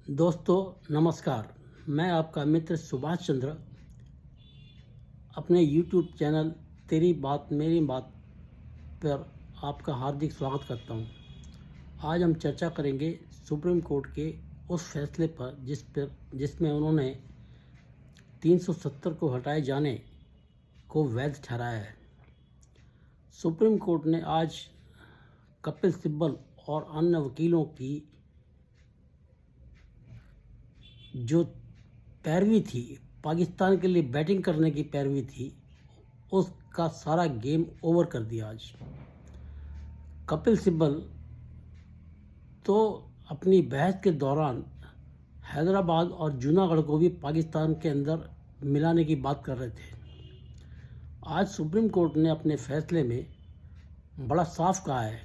दोस्तों नमस्कार। मैं आपका मित्र सुभाष चंद्र अपने YouTube चैनल तेरी बात मेरी बात पर आपका हार्दिक स्वागत करता हूं। आज हम चर्चा करेंगे सुप्रीम कोर्ट के उस फैसले पर जिसमें उन्होंने 370 को हटाए जाने को वैध ठहराया है। सुप्रीम कोर्ट ने आज कपिल सिब्बल और अन्य वकीलों की जो पैरवी थी, पाकिस्तान के लिए बैटिंग करने की पैरवी थी, उसका सारा गेम ओवर कर दिया। आज कपिल सिब्बल तो अपनी बहस के दौरान हैदराबाद और जूनागढ़ को भी पाकिस्तान के अंदर मिलाने की बात कर रहे थे। आज सुप्रीम कोर्ट ने अपने फैसले में बड़ा साफ कहा है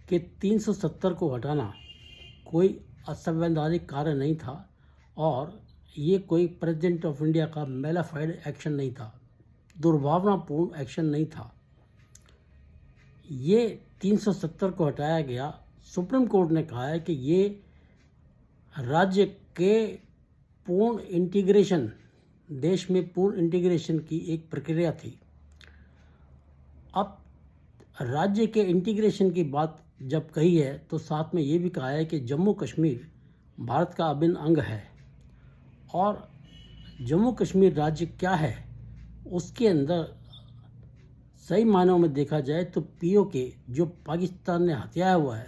कि 370 को हटाना कोई असंवैधानिक कार्य नहीं था और ये कोई प्रेसिडेंट ऑफ इंडिया का मेलाफाइड एक्शन नहीं था, दुर्भावनापूर्ण एक्शन नहीं था। ये 370 को हटाया गया। सुप्रीम कोर्ट ने कहा है कि ये राज्य के पूर्ण इंटीग्रेशन, देश में पूर्ण इंटीग्रेशन की एक प्रक्रिया थी। अब राज्य के इंटीग्रेशन की बात जब कही है तो साथ में ये भी कहा है कि जम्मू कश्मीर भारत का अभिन्न अंग है और जम्मू कश्मीर राज्य क्या है, उसके अंदर सही मायनों में देखा जाए तो पीओके जो पाकिस्तान ने हथियाया हुआ है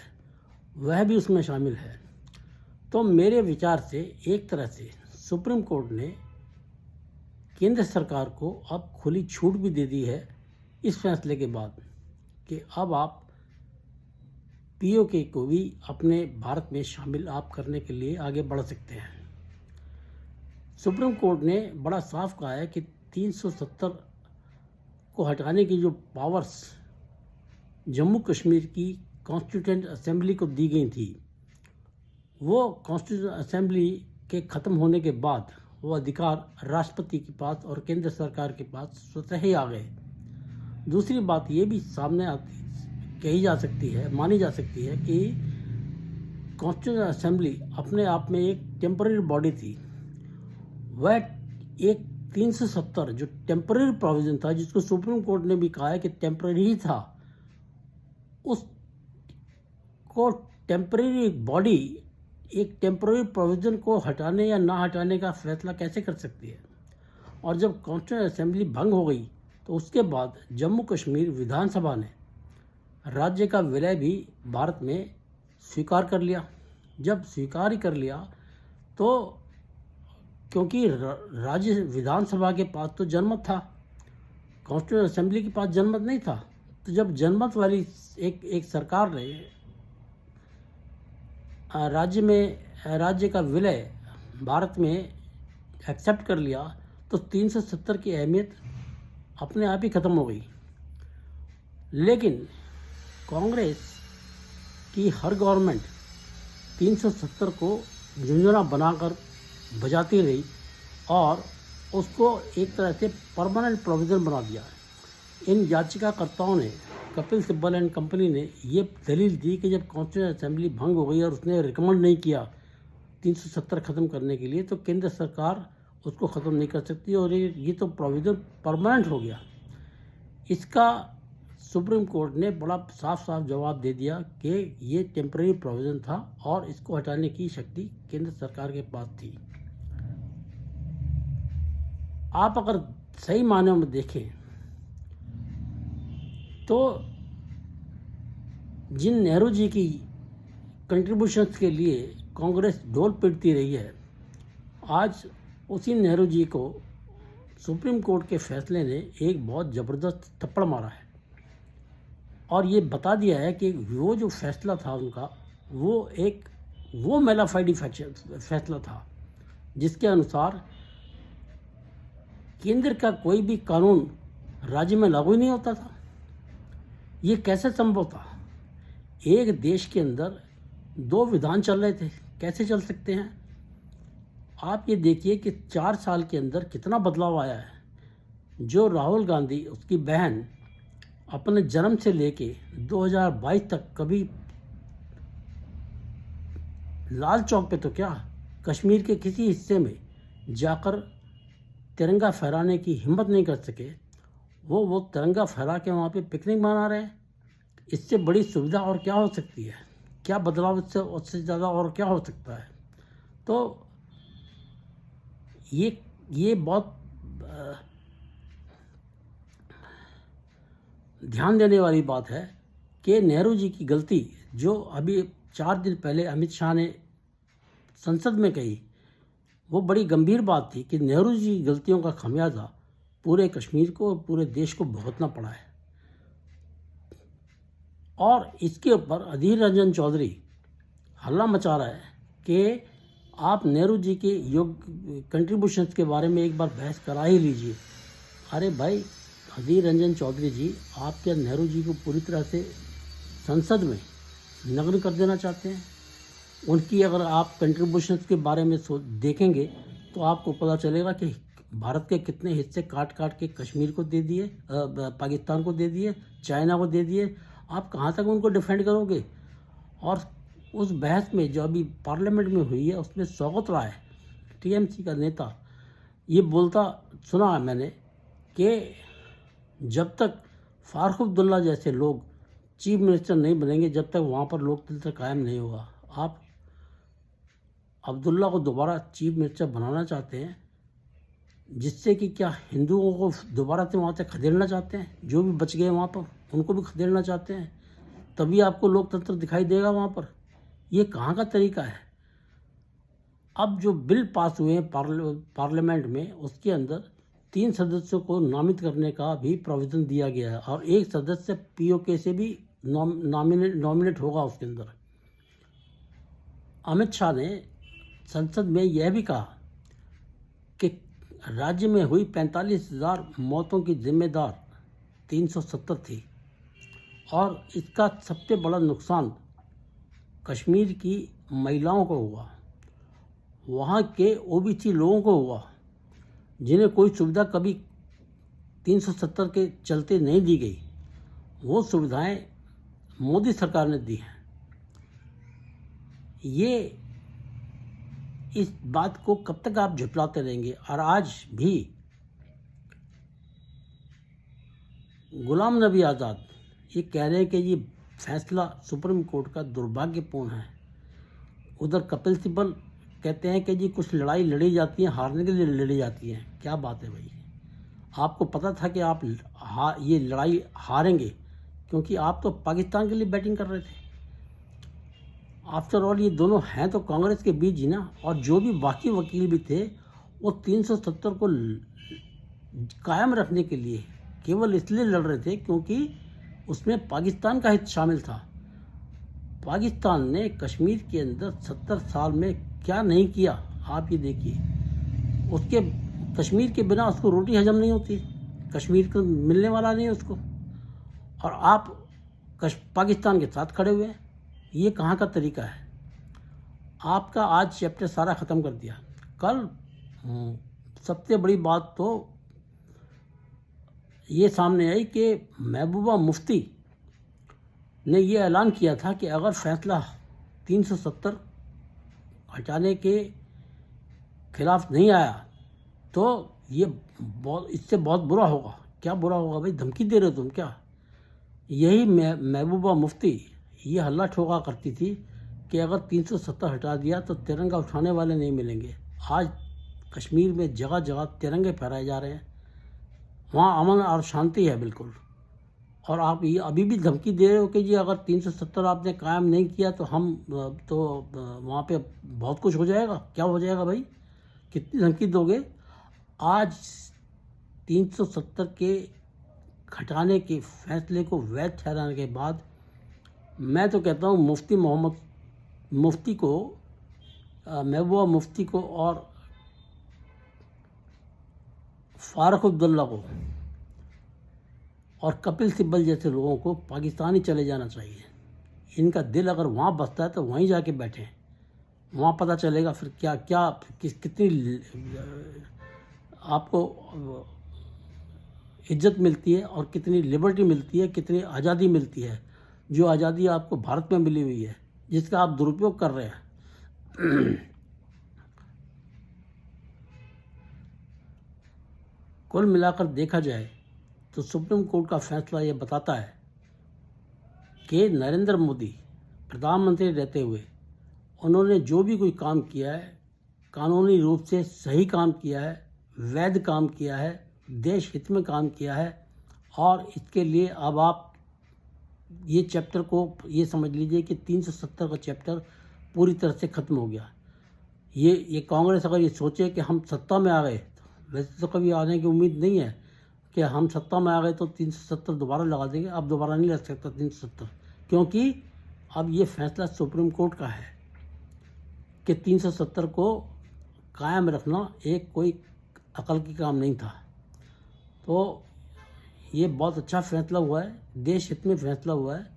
वह भी उसमें शामिल है। तो मेरे विचार से एक तरह से सुप्रीम कोर्ट ने केंद्र सरकार को अब खुली छूट भी दे दी है इस फैसले के बाद कि अब आप पीओके को भी अपने भारत में शामिल आप करने के लिए आगे बढ़ सकते हैं। सुप्रीम कोर्ट ने बड़ा साफ कहा है कि 370 को हटाने की जो पावर्स जम्मू कश्मीर की कॉन्स्टिट्यूएंट असेंबली को दी गई थी, वो कॉन्स्टिट्यूएंट असेंबली के ख़त्म होने के बाद वो अधिकार राष्ट्रपति के पास और केंद्र सरकार के पास स्वतः ही आ गए। दूसरी बात ये भी सामने कही जा सकती है, मानी जा सकती है कि कॉन्स्टिट्यूएंट असेंबली अपने आप में एक टेम्पररी बॉडी थी। वह एक 370 जो टेम्पररी प्रोविज़न था, जिसको सुप्रीम कोर्ट ने भी कहा है कि टेम्पररी ही था, उसको टेम्पररी बॉडी एक टेम्पररी प्रोविज़न को हटाने या ना हटाने का फैसला कैसे कर सकती है। और जब कॉन्स्टिट्यूएंट असेंबली भंग हो गई तो उसके बाद जम्मू कश्मीर विधानसभा ने राज्य का विलय भी भारत में स्वीकार कर लिया। जब स्वीकार ही कर लिया तो क्योंकि राज्य विधानसभा के पास तो जनमत था, कॉन्स्टिट्यूएंट असेंबली के पास जनमत नहीं था। तो जब जनमत वाली एक सरकार ने राज्य का विलय भारत में एक्सेप्ट कर लिया तो 370 की अहमियत अपने आप ही ख़त्म हो गई। लेकिन कांग्रेस की हर गवर्नमेंट 370 को झुंझुना बनाकर बजाती रही और उसको एक तरह से परमानेंट प्रोविज़न बना दिया। इन याचिकाकर्ताओं ने, कपिल सिब्बल एंड कंपनी ने ये दलील दी कि जब कॉन्स्टिट्यूएंट असेंबली भंग हो गई और उसने रिकमेंड नहीं किया 370 ख़त्म करने के लिए, तो केंद्र सरकार उसको ख़त्म नहीं कर सकती और ये तो प्रोविज़न परमानेंट हो गया। इसका सुप्रीम कोर्ट ने बड़ा साफ जवाब दे दिया कि ये टेम्पररी प्रोविज़न था और इसको हटाने की शक्ति केंद्र सरकार के पास थी। आप अगर सही मायनों में देखें तो जिन नेहरू जी की कंट्रीब्यूशंस के लिए कांग्रेस ढोल पीटती रही है, आज उसी नेहरू जी को सुप्रीम कोर्ट के फैसले ने एक बहुत ज़बरदस्त थप्पड़ मारा है और ये बता दिया है कि वो जो फैसला था उनका, वो मेलाफाइड फैसला था जिसके अनुसार केंद्र का कोई भी कानून राज्य में लागू ही नहीं होता था। ये कैसे संभव था? एक देश के अंदर 2 विधान चल रहे थे, कैसे चल सकते हैं? आप ये देखिए कि 4 साल के अंदर कितना बदलाव आया है। जो राहुल गांधी, उसकी बहन, अपने जन्म से लेके 2022 तक कभी लाल चौक पे तो क्या, कश्मीर के किसी हिस्से में जाकर तिरंगा फहराने की हिम्मत नहीं कर सके, वो तिरंगा फहरा के वहाँ पे पिकनिक मना रहे हैं। इससे बड़ी सुविधा और क्या हो सकती है? क्या बदलाव उससे ज़्यादा और क्या हो सकता है? तो ये बहुत ध्यान देने वाली बात है कि नेहरू जी की गलती जो अभी 4 दिन पहले अमित शाह ने संसद में कही, वो बड़ी गंभीर बात थी कि नेहरू जी की गलतियों का खमियाजा पूरे कश्मीर को और पूरे देश को भुगतना पड़ा है। और इसके ऊपर अधीर रंजन चौधरी हल्ला मचा रहा है कि आप नेहरू जी के कंट्रीब्यूशंस के बारे में एक बार बहस करा ही लीजिए। अरे भाई अधीर रंजन चौधरी जी, आप क्या नेहरू जी को पूरी तरह से संसद में नग्न कर देना चाहते हैं? उनकी अगर आप कंट्रीब्यूशंस के बारे में देखेंगे तो आपको पता चलेगा कि भारत के कितने हिस्से काट काट के कश्मीर को दे दिए, पाकिस्तान को दे दिए, चाइना को दे दिए। आप कहाँ तक उनको डिफेंड करोगे? और उस बहस में जो अभी पार्लियामेंट में हुई है उसमें सौगत राय, टीएमसी का नेता, ये बोलता सुना है मैंने कि जब तक फारूक अब्दुल्ला जैसे लोग चीफ मिनिस्टर नहीं बनेंगे, जब तक वहाँ पर लोकतंत्र कायम नहीं होगा। आप अब्दुल्ला को दोबारा चीफ मिनिस्टर बनाना चाहते हैं, जिससे कि क्या हिंदुओं को दोबारा से वहाँ से खदेड़ना चाहते हैं? जो भी बच गए वहाँ पर उनको भी खदेड़ना चाहते हैं, तभी आपको लोकतंत्र दिखाई देगा वहाँ पर? ये कहाँ का तरीका है? अब जो बिल पास हुए हैं पार्लियामेंट में, उसके अंदर 3 सदस्यों को नामित करने का भी प्रोविज़न दिया गया है और 1 सदस्य पीओके से भी नॉमिनेट होगा उसके अंदर। अमित शाह ने संसद में यह भी कहा कि राज्य में हुई 45,000 मौतों की जिम्मेदार 370 थी और इसका सबसे बड़ा नुकसान कश्मीर की महिलाओं को हुआ, वहाँ के ओबीसी लोगों को हुआ, जिन्हें कोई सुविधा कभी 370 के चलते नहीं दी गई। वो सुविधाएं मोदी सरकार ने दी हैं। ये इस बात को कब तक आप झुठलाते रहेंगे? और आज भी गुलाम नबी आज़ाद ये कह रहे हैं कि ये फैसला सुप्रीम कोर्ट का दुर्भाग्यपूर्ण है। उधर कपिल सिब्बल कहते हैं कि जी कुछ लड़ाई लड़ी जाती है, हारने के लिए लड़ी जाती हैं। क्या बात है भाई? आपको पता था कि आप ये लड़ाई हारेंगे, क्योंकि आप तो पाकिस्तान के लिए बैटिंग कर रहे थे। आफ्टर ऑल ये दोनों हैं तो कांग्रेस के बीच ही ना, और जो भी बाकी वकील भी थे वो 370 को कायम रखने के लिए केवल इसलिए लड़ रहे थे क्योंकि उसमें पाकिस्तान का हित शामिल था। पाकिस्तान ने कश्मीर के अंदर 70 साल में क्या नहीं किया, आप ये देखिए। उसके कश्मीर के बिना उसको रोटी हजम नहीं होती, कश्मीर को मिलने वाला नहीं उसको, और आप पाकिस्तान के साथ खड़े हुए हैं। ये कहाँ का तरीका है? आपका आज चैप्टर सारा ख़त्म कर दिया। कल सबसे बड़ी बात तो ये सामने आई कि महबूबा मुफ्ती ने ये ऐलान किया था कि अगर फैसला 370 हटाने के खिलाफ नहीं आया तो ये इससे बहुत बुरा होगा। क्या बुरा होगा भाई? धमकी दे रहे हो तुम क्या? यही महबूबा मुफ्ती ये हल्ला ठोका करती थी कि अगर 370 हटा दिया तो तिरंगा उठाने वाले नहीं मिलेंगे। आज कश्मीर में जगह जगह तिरंगे फहराए जा रहे हैं, वहाँ अमन और शांति है बिल्कुल, और आप ये अभी भी धमकी दे रहे हो कि जी अगर 370 आपने कायम नहीं किया तो हम तो वहाँ पे बहुत कुछ हो जाएगा। क्या हो जाएगा भाई? कितनी धमकी दोगे? आज 370 के हटाने के फैसले को वैध ठहराने के बाद मैं तो कहता हूँ मुफ्ती को, महबूबा मुफ्ती को और फारूक अब्दुल्ला को और कपिल सिब्बल जैसे लोगों को पाकिस्तान ही चले जाना चाहिए। इनका दिल अगर वहाँ बसता है तो वहीं जाके बैठें, वहाँ पता चलेगा फिर कितनी आपको इज्जत मिलती है और कितनी लिबर्टी मिलती है, कितनी आज़ादी मिलती है। जो आज़ादी आपको भारत में मिली हुई है, जिसका आप दुरुपयोग कर रहे हैं। कुल मिलाकर देखा जाए तो सुप्रीम कोर्ट का फैसला ये बताता है कि नरेंद्र मोदी प्रधानमंत्री रहते हुए उन्होंने जो भी कोई काम किया है कानूनी रूप से सही काम किया है, वैध काम किया है, देश हित में काम किया है। और इसके लिए अब आप ये चैप्टर को ये समझ लीजिए कि 370 का चैप्टर पूरी तरह से ख़त्म हो गया। ये कांग्रेस अगर ये सोचे कि हम सत्ता में आ गए, वैसे तो कभी आने की उम्मीद नहीं है कि हम सत्ता में आ गए तो 370 दोबारा लगा देंगे। अब दोबारा नहीं लग सकता 370, क्योंकि अब ये फैसला सुप्रीम कोर्ट का है कि 370 को कायम रखना एक कोई अकल की काम नहीं था। तो ये बहुत अच्छा फैसला हुआ है, देश हित में फैसला हुआ है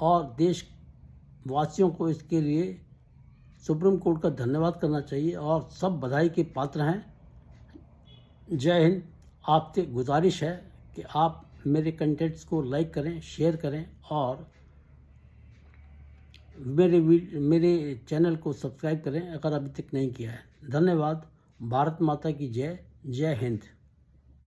और देशवासियों को इसके लिए सुप्रीम कोर्ट का धन्यवाद करना चाहिए और सब बधाई के पात्र हैं। जय हिंद। आपसे गुजारिश है कि आप मेरे कंटेंट्स को लाइक करें, शेयर करें और मेरे चैनल को सब्सक्राइब करें अगर अभी तक नहीं किया है। धन्यवाद। भारत माता की जय। जय हिंद।